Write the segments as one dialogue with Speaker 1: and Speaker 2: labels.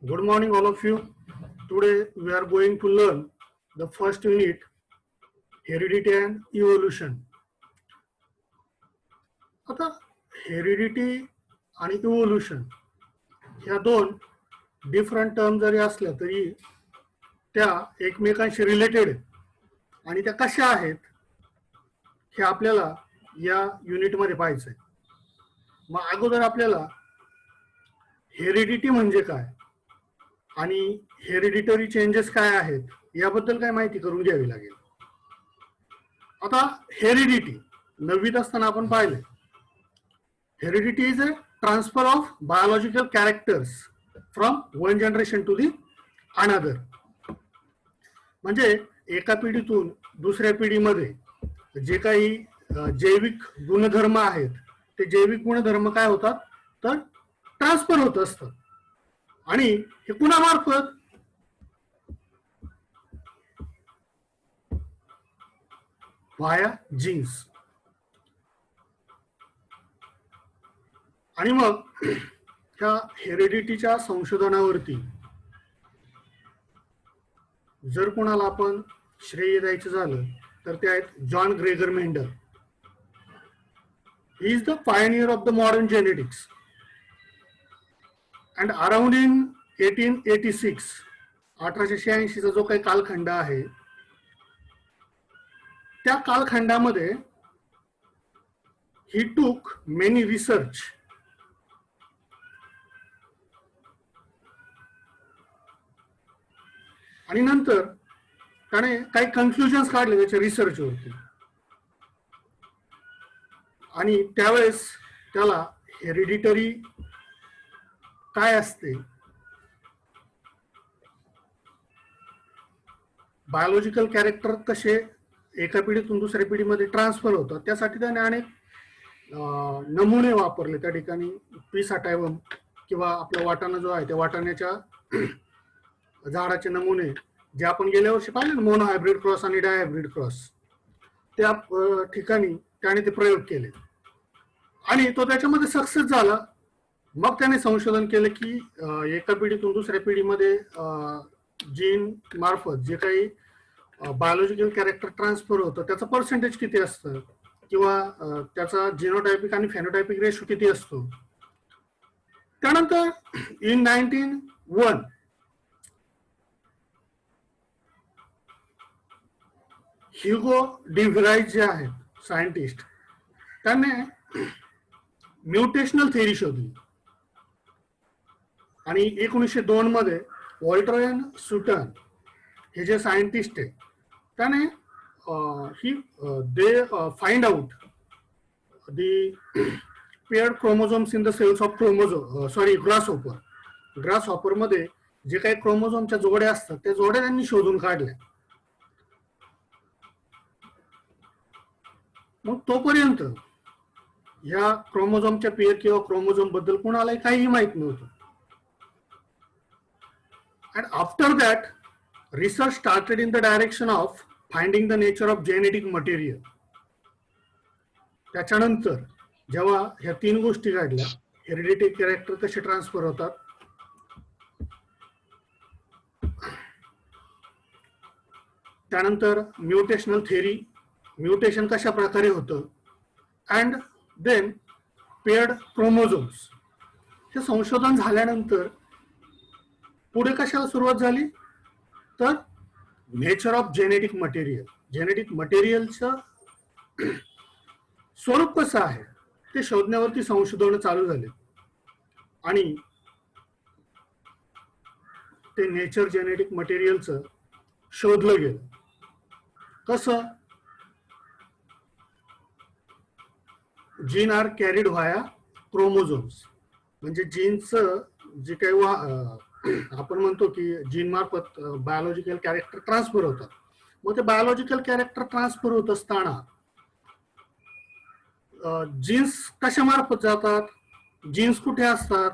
Speaker 1: Good morning, all of you. Today we are going to learn the first unit, heredity and evolution. आता heredity आणि evolution ह्या दोन different term जरी असल्या तरी त्या एकमेकांशी रिलेटेड आहेत आणि त्या कशा आहेत हे आपल्याला या युनिटमध्ये पाहायचंय. मग अगोदर आपल्याला हेरिडिटी म्हणजे काय आणि हेरिडिटरी चेंजेस काय आहेत याबद्दल काय माहिती करून घ्यावी लागेल. आता हेरिडिटी 9वीत असताना आपण पाहिले, heredity is a transfer of biological characters from one generation to the another. म्हणजे एका पिढीतून दुसऱ्या पिढीमध्ये जे काही जैविक गुणधर्म आहेत ते जैविक गुणधर्म काय होतात तर ट्रान्सफर होत असतात. आणि हे कुणामार्फत? Via jeans. आणि मग ह्या हेरिडिटीच्या संशोधनावरती जर कोणाला आपण श्रेय द्यायचं झालं तर ते आहेत John Gregor Mendel. He is the Pioneer of the modern genetics. And around in 1886 1886 चा जो काही कालखंड आहे त्या कालखंडामध्ये ही टूक मेनी रिसर्च आणि नंतर त्याने काही कन्क्लुजन्स काढले त्याच्या रिसर्चवरती. आणि त्यावेळेस त्याला हेरिडिटरी काय असते, बायोलॉजिकल कॅरेक्टर कसे एका पिढीतून दुसऱ्या पिढीमध्ये ट्रान्सफर होतात त्यासाठी त्याने अनेक नमुने वापरले. त्या ठिकाणी पी-सटायवम किंवा आपला वाटाणा जो आहे त्या वाटाण्याच्या झाडाचे नमुने जे आपण गेल्या वर्षी पाहिले ना, मोनो हायब्रिड क्रॉस आणि डायहायब्रिड क्रॉस, त्या ठिकाणी त्याने ते प्रयोग केले आणि तो त्याच्यामध्ये सक्सेस झाला. मग त्याने संशोधन केलं की एका पिढीतून दुसऱ्या पिढीमध्ये जीन मार्फत जे काही बायोलॉजिकल कॅरेक्टर ट्रान्सफर होतं त्याचं पर्सेंटेज किती असतं किंवा त्याचा जिनोटायपिक आणि फेनोटायपिक रेशो किती असतो. त्यानंतर इन 1901 ह्युगो डी व्हिराइज जे आहेत सायंटिस्ट, त्याने म्युटेशनल थेअरी शोधली. आणि 1902 मध्ये वॉल्टर एन सुटन हे जे सायंटिस्ट आहे त्याने they find out the paired chromosomes in the cells of grasshopper मध्ये जे काही क्रोमोझोमच्या जोड्या असतात त्या जोड्या त्यांनी शोधून काढल्या. मग तोपर्यंत या क्रोमोझोमच्या पेअर किंवा क्रोमोझोम बद्दल कोणालाही काहीही माहित नव्हतं. And after that, research started in the direction of finding the nature of genetic material. त्याच्यानंतर जेव्हा ह्या तीन गोष्टी काढल्या, हेरिडिटी कॅरेक्टर कसे ट्रान्सफर होतात, त्यानंतर म्युटेशनल थेअरी, म्युटेशन कशा प्रकारे होतं, अँड देन पेअर्ड क्रोमोझोम्स, हे संशोधन झाल्यानंतर पुढे कशाला सुरुवात झाली तर nature of genetic material. Genetic मटेरियलचं स्वरूप कसं आहे ते शोधण्यावरती संशोधन चालू झाले आणि ते नेचर जेनेटिक मटेरियलचं शोधलं गेलं. कसं? Gene are carried via chromosomes, म्हणजे जीनचं जे काही आपण म्हणतो की जीन मार्फत बायोलॉजिकल कॅरेक्टर ट्रान्सफर होतात. मग ते बायोलॉजिकल कॅरेक्टर ट्रान्सफर होत असताना जीन्स कशा मार्फत जातात, जीन्स कुठे असतात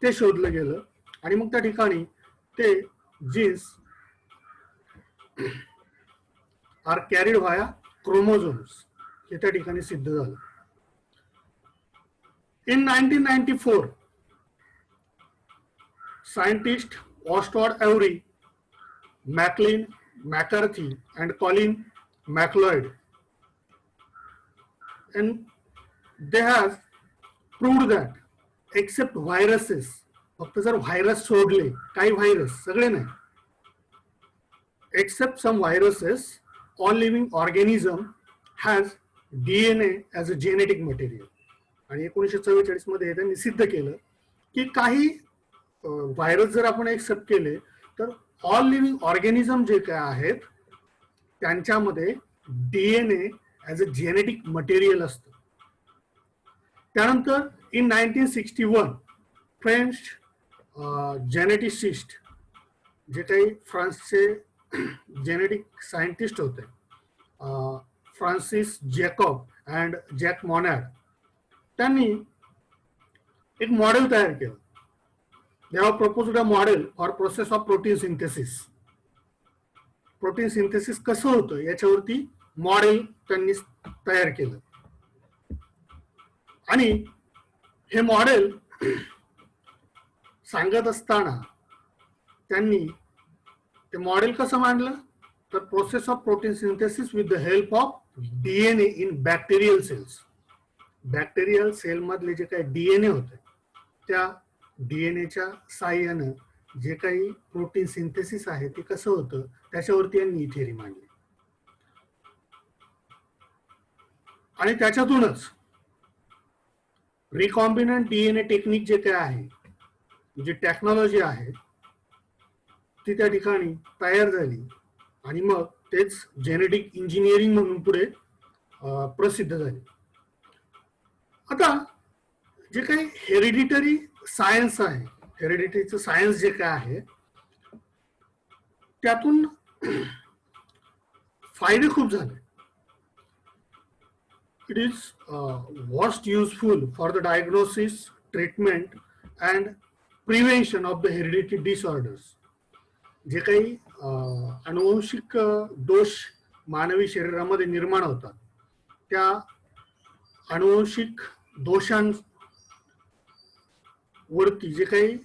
Speaker 1: ते शोधलं गेलं आणि मग त्या ठिकाणी ते genes are carried via chromosomes हे त्या ठिकाणी सिद्ध झालं. In 1994 scientists Ostwald Avery, Maclean McCarthy, and Colin McLeod, and they have proved that except viruses, फक्त जर व्हायरस सोडले, काही व्हायरस सगळे नाही, except some viruses, all living organism has DNA as a genetic material. आणि 1944 मध्ये त्यांनी सिद्ध केलं की काही व्हायरस जर आपण एक्सेप्ट केले तर ऑल लिव्हिंग ऑर्गॅनिझम जे काय आहेत त्यांच्यामध्ये DNA as a genetic material असतं. त्यानंतर इन 1961 फ्रेंच जेनेटिसिस्ट जे काही फ्रान्सचे जेनेटिक सायंटिस्ट होते, फ्रान्सिस जॅकॉब अँड जॅक मॉनॅड, त्यांनी एक मॉडेल तयार केलं. They have proposed a model for process of protein synthesis. Protein synthesis कसं होतं याच्यावरती मॉडेल त्यांनी तयार केलं. आणि हे मॉडेल सांगत असताना त्यांनी ते मॉडेल कसं मांडलं तर process of protein synthesis with the help of DNA in bacterial cells. Bacterial cell मधले जे काही डीएनए होते त्या डीएनएच्या साहाय्यानं जे काही प्रोटीन सिंथेसिस आहे ते कसं होतं त्याच्यावरती यांनी थिअरी मांडली. आणि त्याच्यातूनच रिकॉम्बिनंट डीएनए टेक्निक जे काय आहे, जी टेक्नॉलॉजी आहे ती त्या ठिकाणी तयार झाली आणि मग तेच जेनेटिक इंजिनिअरिंग म्हणून पुढे प्रसिद्ध झाली. आता जे काही हेरिडिटरी सायन्स आहे, हेरिडिटरीचं सायन्स जे काय आहे त्यातून फायदे खूप झाले. It is vast useful for the diagnosis, treatment and prevention of the hereditary disorders. जे काही अनुवंशिक दोष मानवी शरीरामध्ये निर्माण होतात त्या अनुवंशिक दोषांवरती जे काही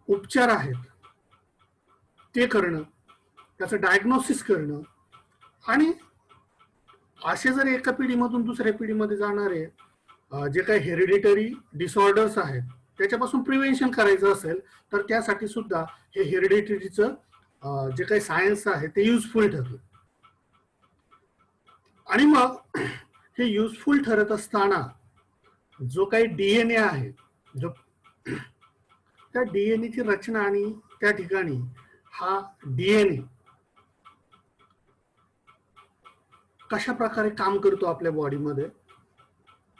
Speaker 1: उपचार आहेत ते करणं, त्याचं डायग्नोसिस करणं आणि असे जर एका पिढीमधून दुसऱ्या पिढीमध्ये जाणारे जे काही हेरिडिटरी डिसऑर्डर्स आहेत त्याच्यापासून प्रिव्हेन्शन करायचं असेल तर त्यासाठी सुद्धा हे हेरिडिटरीचं जे काही सायन्स आहे ते युजफुल ठरलं. आणि मग हे युजफुल ठरत असताना जो काही डीएनए आहे, जो त्या डीएनएची रचना आणि त्या ठिकाणी हा डीएनए कशा प्रकारे काम करतो आपल्या बॉडीमध्ये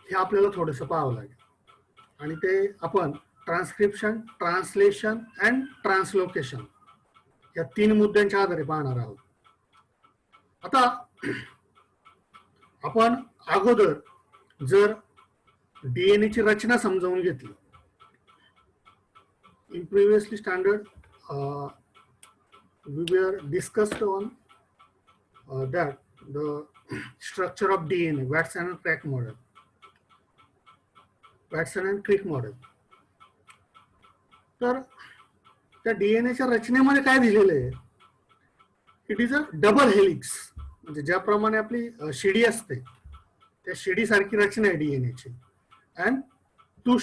Speaker 1: हे आपल्याला थोडंसं पाहावं लागेल. आणि ते आपण ट्रान्सक्रिप्शन, ट्रान्सलेशन अँड ट्रान्सलोकेशन या 3 मुद्द्यांच्या आधारे पाहणार आहोत. आता आपण अगोदर जर डीएनएची रचना समजावून घेतली, in previously standard we were discussed on that the structure of DNA, Watson and Crick model. Watson and Crick model. तर त्या डीएनएच्या रचनेमध्ये काय दिलेलं आहे, it is a double helix. म्हणजे ज्याप्रमाणे आपली शिडी असते त्या शिडी सारखी रचना आहे डीएनएची. And 2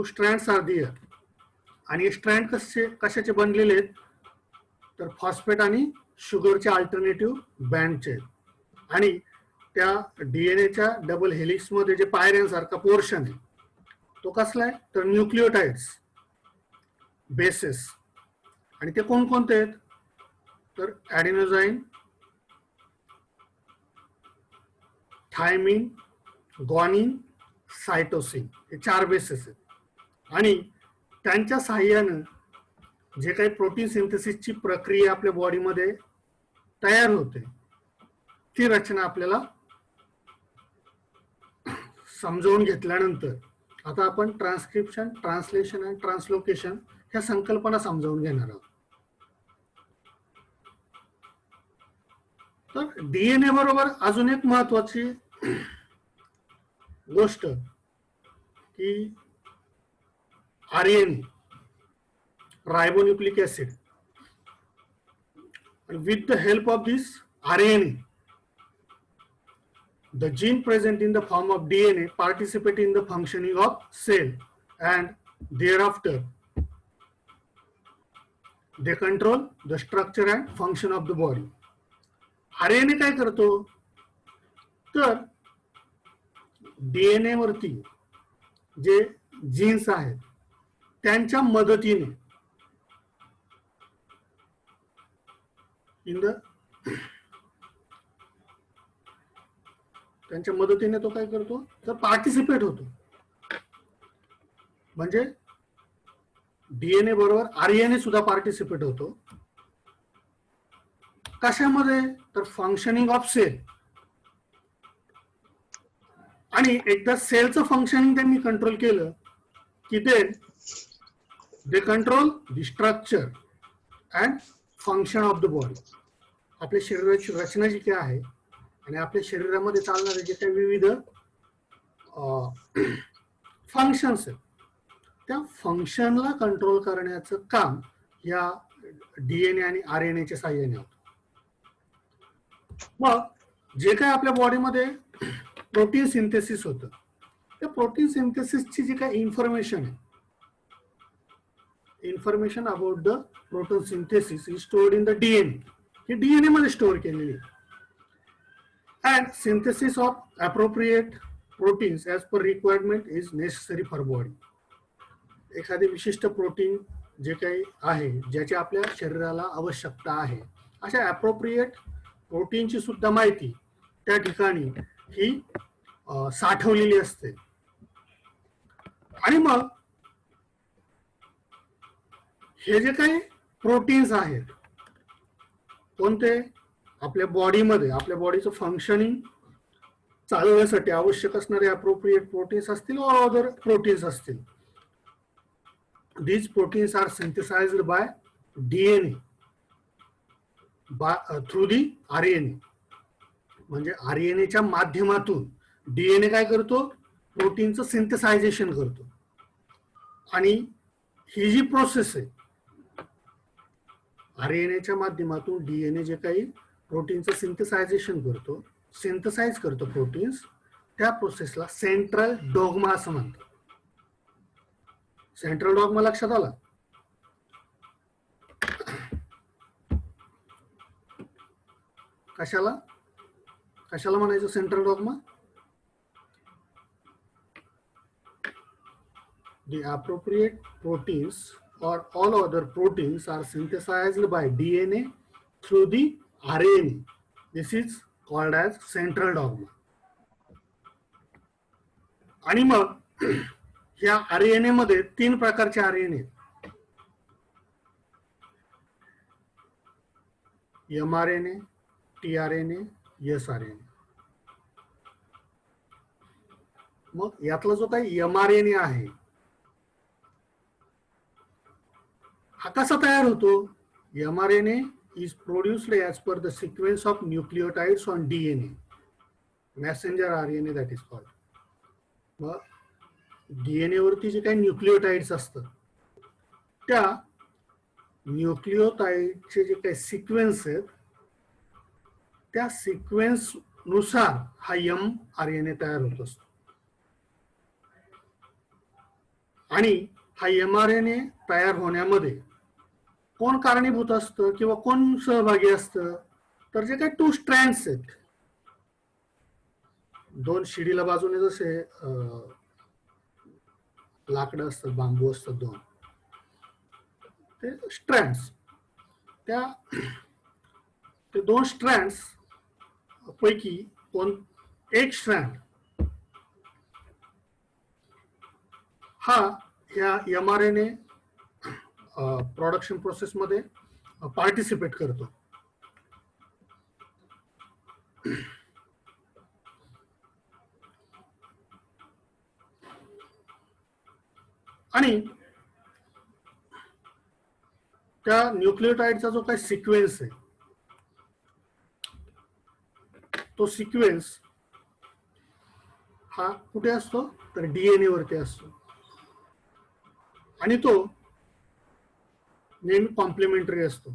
Speaker 1: strands are there. आणि स्ट्रँड कशाचे बनलेले आहेत तर फॉस्फेट आणि शुगरचे अल्टरनेटिव्ह बँडचे आहेत. आणि त्या डीएनएच्या डबल हेलिक्स मध्ये जे पायऱ्यांसारखा पोर्शन आहे तो कसला आहे तर न्यूक्लिओटाइड्स, बेसेस. आणि ते कोणकोणते आहेत तर ॲडेनोसाईन, थायमिन, ग्वानिन, सायटोसिन हे 4 बेसेस आहेत. आणि त्यांच्या साहाय्यानं जे काही प्रोटीन सिंथेसिसची प्रक्रिया आपल्या बॉडीमध्ये तयार होते ती रचना आपल्याला समजावून घेतल्यानंतर आता आपण ट्रान्सक्रिप्शन, ट्रान्सलेशन आणि ट्रान्सलोकेशन ह्या संकल्पना समजावून घेणार आहोत. तर डीएनए बरोबर अजून एक महत्वाची गोष्ट की RNA, ribonucleic acid. And with the help of this RNA, the gene present in the form of DNA participate in the functioning of cell, and thereafter they control the structure and function of the body. RNA काय करतो, तर DNA वरती जे jeans आहेत त्यांच्या मदतीने त्यांच्या मदतीने तो काय करतो, तर पार्टिसिपेट होतो. म्हणजे डीएनए बरोबर आरएनए सुद्धा पार्टिसिपेट होतो. कशामध्ये, तर फंक्शनिंग ऑफ सेल. आणि एकदा सेलचं फंक्शनिंग त्यांनी कंट्रोल केलं की they control the structure and function of the body. आपल्या शरीराची रचना जी काय आहे आणि आपल्या शरीरामध्ये चालणारे जे काही विविध फंक्शन्स आहेत त्या फंक्शनला कंट्रोल करण्याचं काम या डीएनए आणि आरएनएच्या साहाय्याने होतं. मग जे काय आपल्या बॉडीमध्ये प्रोटीन सिंथेसिस होतं, त्या प्रोटीन सिंथेसिसची जी काही इन्फॉर्मेशन आहे, information about the protein synthesis is stored in the DNA. He DNA मध्ये स्टोअर केलेली आहे. And synthesis of appropriate proteins as per requirement is necessary for body. एखादे विशिष्ट प्रोटीन जे काही आहे ज्याची आपल्या शरीराला आवश्यकता आहे, अशा अप्रोप्रिएट प्रोटीनची सुद्धा माहिती त्या ठिकाणी ही साठवलेली असते. आणि मग हे जे काही प्रोटीन्स आहेत कोणते, आपल्या बॉडीमध्ये आपल्या बॉडीचं फंक्शनिंग चालवण्यासाठी आवश्यक असणारे अप्रोप्रिएट प्रोटीन्स असतील और अदर प्रोटीन्स असतील. These proteins are synthesized by DNA through the RNA. म्हणजे आरएनएच्या माध्यमातून डीएनए काय करतो, प्रोटीनचं सिंथेसायझेशन करतो. आणि ही जी प्रोसेस आहे, आरएनएच्या माध्यमातून डीएनए जे काही प्रोटीनचं सिंथेसायझेशन करतो, सिंथेसाइज करतो प्रोटीन्स, त्या प्रोसेसला सेंट्रल डॉग्मा असं म्हणतात. सेंट्रल डॉग्मा लक्षात आला? कशाला कशाला म्हणायचं central dogma? The appropriate proteins or all other proteins are synthesized by DNA through the RNA. This is called as central dogma. आणि मग या आरएनए मध्ये 3 प्रकारचे आरएनए, एमआरएनए, टीआरएनए, एसआरएनए. मग यातला जो काही एमआरएनए आहे हा कसा तयार होतो? MRNA is produced as per the sequence of nucleotides on DNA, Messenger RNA that is called. मग डीएनए वरती जे काही न्यूक्लियोटाइड्स असतात त्या न्यूक्लियोटाइडचे जे काही सिक्वेन्स आहेत त्या सिक्वेन्स नुसार हा एमआरएनए तयार होत असतो. आणि हा एमआरएनए तयार होण्यामध्ये कोण कारणीभूत असतं किंवा कोण सहभागी असतं? तर जे काही 2 स्ट्रँड्स आहेत, 2 शिडीला बाजूने जसे लाकडं असतात, बांबू असतात 2, ते स्ट्रँड्स, ते 2 स्ट्रँड्स पैकी एक स्ट्रँड हा या एमआरएनए प्रोडक्शन प्रोसेस मध्ये पार्टिसिपेट करतो. आणि त्या न्यूक्लियोटाइडचा जो काही सिक्वेन्स आहे तो सिक्वेन्स हा कुठे असतो? तर डीएनए वरती असतो. आणि तो नेहमी कॉम्प्लिमेंटरी असतो,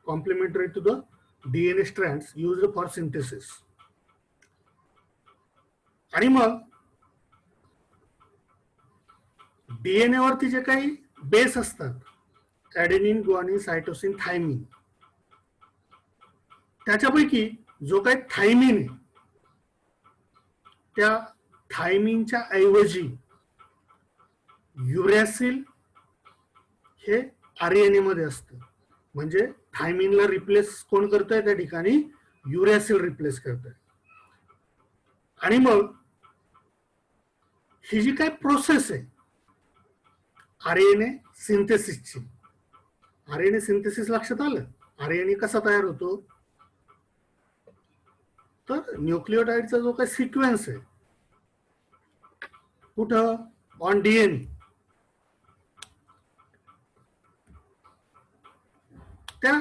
Speaker 1: complementary to the DNA strands used for synthesis. आणि मग डीएनए वरती जे काही बेस असतात, ॲडेनिन, ग्वानिन, सायटोसिन, थायमिन, त्याच्यापैकी जो काही थायमिन आहे त्या थायमिनच्या ऐवजी युरॅसिल हे आरएनए मध्ये असतं. म्हणजे थायमिनला रिप्लेस कोण करतंय त्या ठिकाणी, युरॅसिल रिप्लेस करतंय. आणि मग ही जी काय प्रोसेस आहे आरएनए सिंथेसिसची, आरएनए सिंथेसिस लक्षात आलं, आरएनए कसा तयार होतो, तर न्यूक्लियोटाइडचा जो काही सिक्वेन्स आहे कुठं, ऑन डीएनए, त्या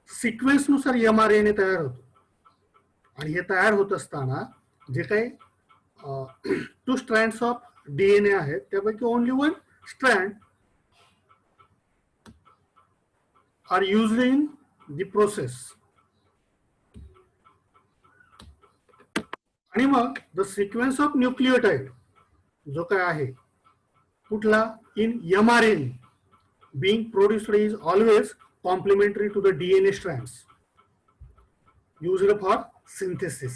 Speaker 1: सिक्वेन्सनुसार एमआरएनए तयार होतो. आणि हे तयार होत असताना जे काही 2 स्ट्रँड्स ऑफ डीएनए आहेत त्यापैकी only 1 strand are used in the process. आणि मग द सिक्वेन्स ऑफ न्यूक्लियोटाइड जो काय आहे कुठला, in mRNA being produced is always complementary to the DNA strands used for synthesis.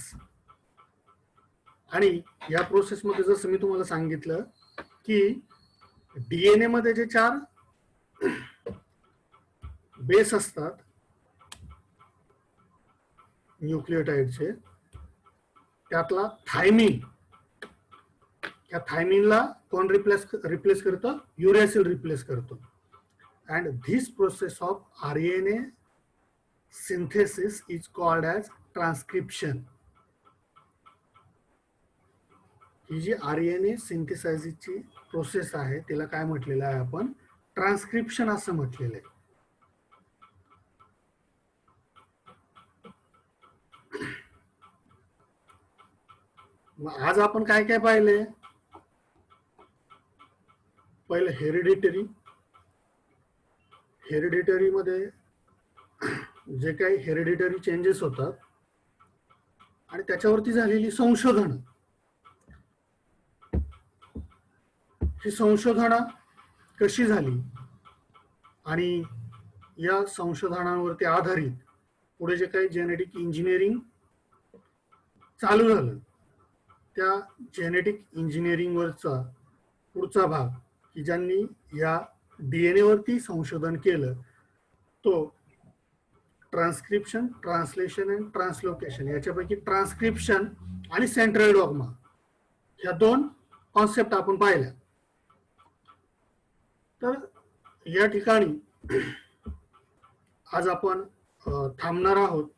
Speaker 1: आणि या प्रोसेस मध्ये जसं मी तुम्हाला सांगितलं की डीएनए मध्ये जे 4 बेस असतात न्यूक्लियोटाइडचे, त्यातला थायमिन, त्या थायमिनला कोण रिप्लेस करतं, युरॅसिल रिप्लेस करतो. And this process of RNA synthesis is called as transcription. ही जी RNA सिंथेसायझिसची प्रोसेस आहे तिला काय म्हटलेलं आहे आपण, ट्रान्सक्रिप्शन असं म्हटलेलं आहे. आज आपण काय काय पाहिले, पहिलं हेरिडिटरी मध्ये जे काही हेरिडिटरी चेंजेस होतात आणि त्याच्यावरती झालेली संशोधन, ही संशोधनं कशी झाली आणि या संशोधनांवरती आधारित पुढे जे काही जेनेटिक इंजिनिअरिंग चालू झालं, त्या जेनेटिक इंजिनिअरिंग वरचा पुढचा भाग की ज्यांनी या डीएनए वरती संशोधन केलं तो ट्रान्सक्रिप्शन, ट्रान्सलेशन अँड ट्रान्सलोकेशन. याच्यापैकी ट्रान्सक्रिप्शन आणि सेंट्रल डॉग्मा ह्या 2 कॉन्सेप्ट आपण पाहिल्या. तर या ठिकाणी आज आपण थांबणार आहोत.